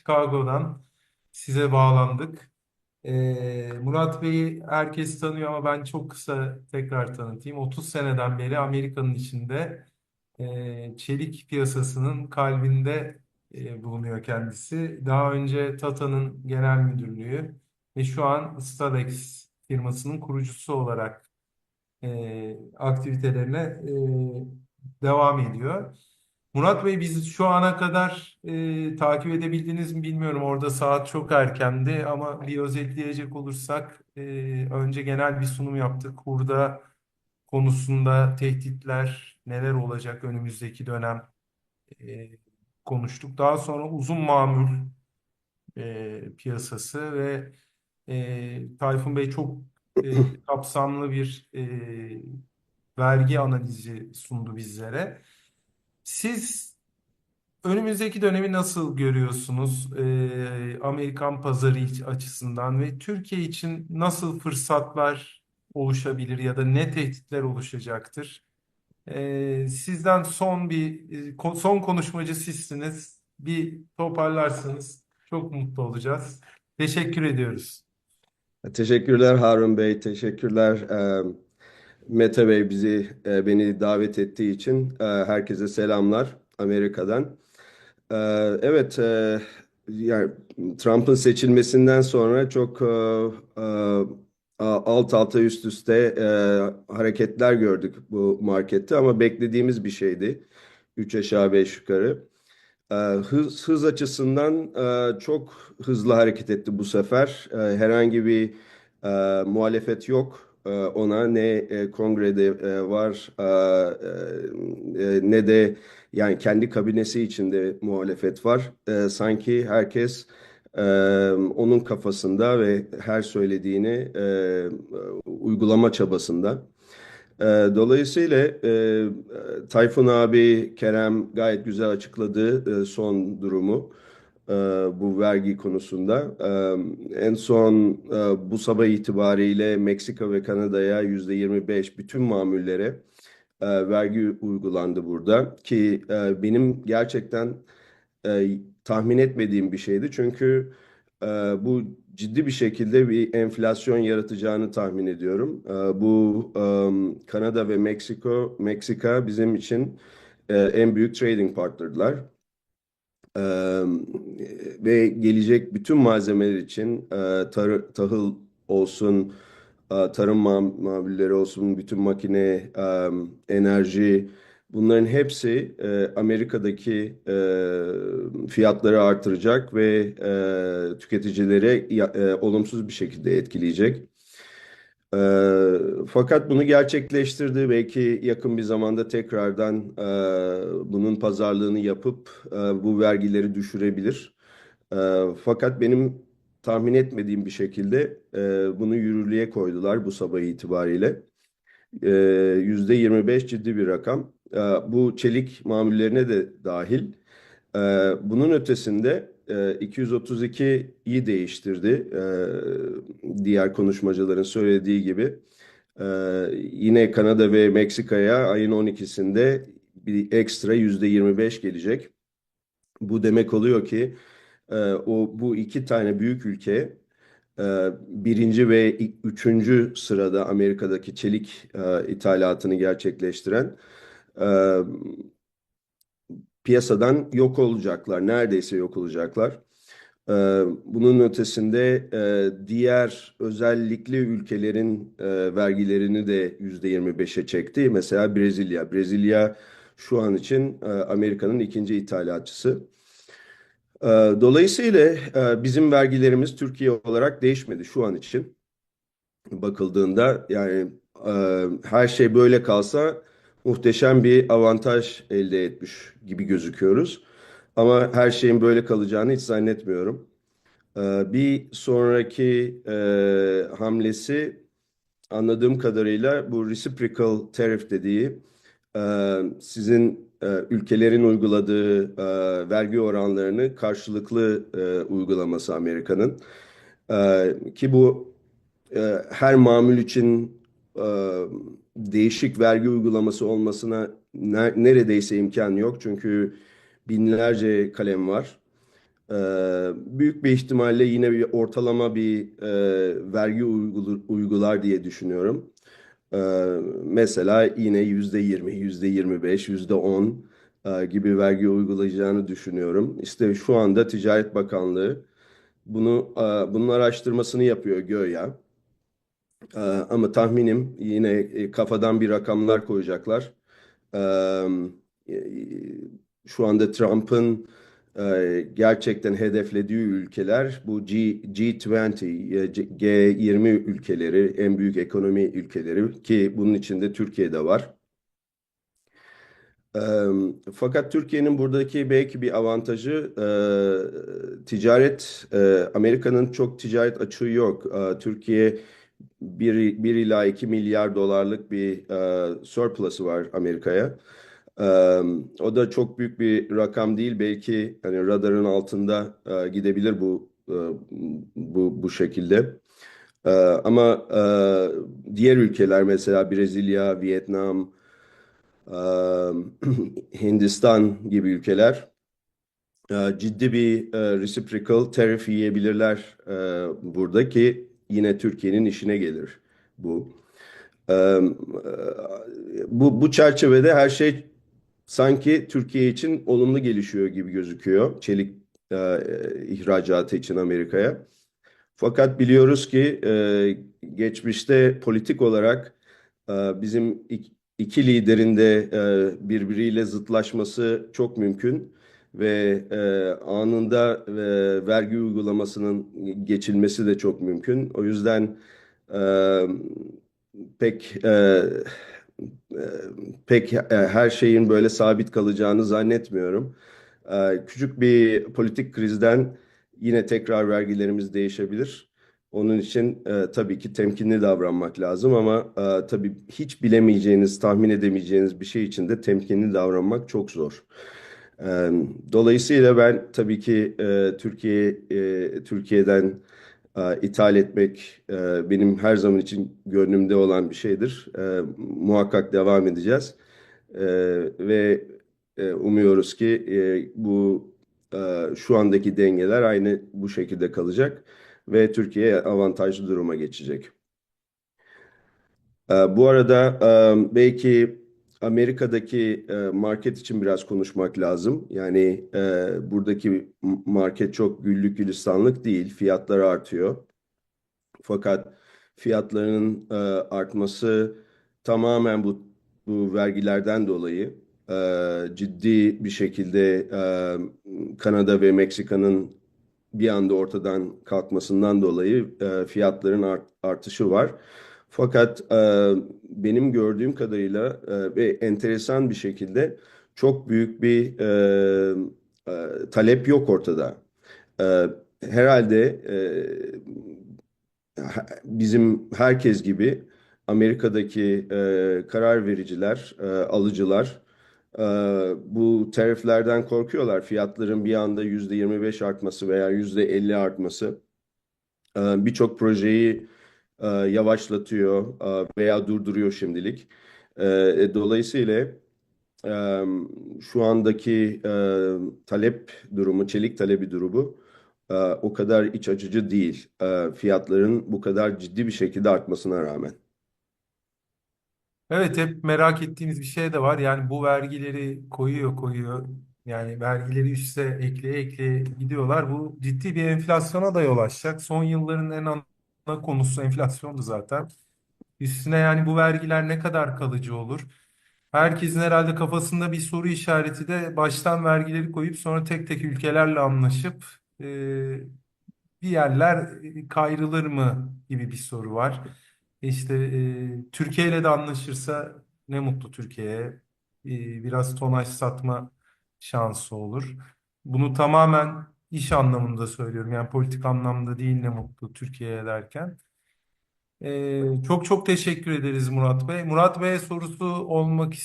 Chicago'dan size bağlandık. Murat Bey'i herkes tanıyor ama ben çok kısa tekrar tanıtayım. 30 seneden beri Amerika'nın içinde çelik piyasasının kalbinde bulunuyor kendisi. Daha önce Tata'nın genel müdürlüğü ve şu an Stadex firmasının kurucusu olarak aktivitelerine devam ediyor. Murat Bey, biz şu ana kadar takip edebildiniz mi bilmiyorum. Orada saat çok erkendi ama bir özetleyecek olursak önce genel bir sunum yaptık. Hurda konusunda tehditler neler olacak önümüzdeki dönem e, konuştuk. Daha sonra uzun mamul piyasası ve Tayfun Bey çok kapsamlı bir vergi analizi sundu bizlere. Siz önümüzdeki dönemi nasıl görüyorsunuz Amerikan pazarı açısından ve Türkiye için nasıl fırsatlar oluşabilir ya da ne tehditler oluşacaktır? Sizden son konuşmacı sizsiniz. Bir toparlarsanız çok mutlu olacağız. Teşekkür ediyoruz. Teşekkürler Harun Bey, teşekkürler Mete Bey beni davet ettiği için. Herkese selamlar Amerika'dan. E, evet, yani Trump'ın seçilmesinden sonra çok alt alta üst üste hareketler gördük bu markette ama beklediğimiz bir şeydi. Üç aşağı beş yukarı. Hız açısından çok hızlı hareket etti bu sefer. Herhangi bir muhalefet yok ona. Ne kongrede var ne de yani kendi kabinesi içinde muhalefet var. Sanki herkes e, onun kafasında ve her söylediğini uygulama çabasında. Dolayısıyla Tayfun abi, Kerem gayet güzel açıkladı son durumu e, bu vergi konusunda. En son bu sabah itibariyle Meksika ve Kanada'ya %25 bütün mamullere vergi uygulandı burada ki benim gerçekten tahmin etmediğim bir şeydi. Çünkü e, bu ciddi bir şekilde bir enflasyon yaratacağını tahmin ediyorum. Bu Kanada ve Meksika bizim için en büyük trading partnerlar. E, Ve gelecek bütün malzemeler için tahıl olsun, tarım mamulleri olsun, bütün makine, enerji bunların hepsi Amerika'daki fiyatları artıracak ve tüketicileri olumsuz bir şekilde etkileyecek. Fakat bunu gerçekleştirdi. Belki yakın bir zamanda tekrardan bunun pazarlığını yapıp bu vergileri düşürebilir. Fakat benim tahmin etmediğim bir şekilde bunu yürürlüğe koydular bu sabah itibariyle. %25 ciddi bir rakam. Bu çelik mamullerine de dahil. Bunun ötesinde 232'yi değiştirdi. Diğer konuşmacıların söylediği gibi. Ee, Yine Kanada ve Meksika'ya ayın 12'sinde bir ekstra %25 gelecek. Bu demek oluyor ki bu iki tane büyük ülke birinci ve üçüncü sırada Amerika'daki çelik ithalatını gerçekleştiren e, piyasadan yok olacaklar. Neredeyse yok olacaklar. Bunun ötesinde diğer özellikle ülkelerin vergilerini de %25'e çekti. Mesela Brezilya. Brezilya şu an için Amerika'nın ikinci ithalatçısı. Dolayısıyla bizim vergilerimiz Türkiye olarak değişmedi şu an için. Bakıldığında yani her şey böyle kalsa muhteşem bir avantaj elde etmiş gibi gözüküyoruz. Ama her şeyin böyle kalacağını hiç zannetmiyorum. Bir sonraki hamlesi anladığım kadarıyla bu reciprocal tariff dediği sizin ülkelerin uyguladığı vergi oranlarını karşılıklı uygulaması Amerika'nın. Ki bu her mamul için e, değişik vergi uygulaması olmasına neredeyse imkan yok. Çünkü binlerce kalem var. büyük bir ihtimalle yine bir ortalama bir vergi uygular diye düşünüyorum. Ee, Mesela yine %20, %25, %10 gibi vergi uygulayacağını düşünüyorum. İşte şu anda Ticaret Bakanlığı bunun araştırmasını yapıyor göya. Ama tahminim yine kafadan bir rakamlar koyacaklar. Ee, Şu anda Trump'ın gerçekten hedeflediği ülkeler bu G20, G20 ülkeleri, en büyük ekonomi ülkeleri ki bunun içinde Türkiye'de var. Fakat Türkiye'nin buradaki belki bir avantajı ticaret. Amerika'nın çok ticaret açığı yok. Türkiye 1 ila 2 milyar dolarlık bir surplus'ı var Amerika'ya. Ee, O da çok büyük bir rakam değil. Belki hani radarın altında gidebilir bu şekilde. Ama diğer ülkeler mesela Brezilya, Vietnam, Hindistan gibi ülkeler ciddi bir reciprocal tariff yiyebilirler buradaki yine Türkiye'nin işine gelir bu. Ee, bu çerçevede her şey sanki Türkiye için olumlu gelişiyor gibi gözüküyor. Çelik ihracatı için Amerika'ya. Fakat biliyoruz ki geçmişte politik olarak bizim iki liderin de birbiriyle zıtlaşması çok mümkün ve anında vergi uygulamasının geçilmesi de çok mümkün. O yüzden e, pek e, her şeyin böyle sabit kalacağını zannetmiyorum. Küçük bir politik krizden yine tekrar vergilerimiz değişebilir. Onun için tabii ki temkinli davranmak lazım ama tabii hiç bilemeyeceğiniz, tahmin edemeyeceğiniz bir şey için de temkinli davranmak çok zor. E, Dolayısıyla ben tabii ki Türkiye'den ithal etmek benim her zaman için gönlümde olan bir şeydir. Muhakkak devam edeceğiz. E, ve umuyoruz ki şu andaki dengeler aynı bu şekilde kalacak ve Türkiye avantajlı duruma geçecek. Bu arada belki Amerika'daki market için biraz konuşmak lazım. Yani buradaki market çok güllük gülistanlık değil. Fiyatlar artıyor. Fakat fiyatlarının artması tamamen bu vergilerden dolayı ciddi bir şekilde Kanada ve Meksika'nın bir anda ortadan kalkmasından dolayı fiyatların artışı var. Fakat benim gördüğüm kadarıyla ve enteresan bir şekilde çok büyük bir talep yok ortada. E, Herhalde bizim herkes gibi Amerika'daki karar vericiler, alıcılar e, bu tariflerden korkuyorlar. Fiyatların bir anda %25 artması veya %50 artması birçok projeyi yavaşlatıyor veya durduruyor şimdilik. Dolayısıyla e, şu andaki talep durumu, çelik talebi durumu o kadar iç açıcı değil. Fiyatların bu kadar ciddi bir şekilde artmasına rağmen. Evet, hep merak ettiğimiz bir şey de var. Yani bu vergileri koyuyor. Yani vergileri üste ekleye gidiyorlar. Bu ciddi bir enflasyona da yol açacak. Son yılların en ana konusu enflasyondu zaten. Üstüne yani bu vergiler ne kadar kalıcı olur? Herkesin herhalde kafasında bir soru işareti de baştan vergileri koyup sonra tek tek ülkelerle anlaşıp bir yerler kayrılır mı gibi bir soru var. İşte Türkiye ile de anlaşırsa ne mutlu Türkiye'ye. Biraz tonaj satma şansı olur. Bunu tamamen iş anlamında söylüyorum. Yani politik anlamda değil, ne mutlu Türkiye'ye derken. Çok çok teşekkür ederiz Murat Bey. Murat Bey'e sorusu olmak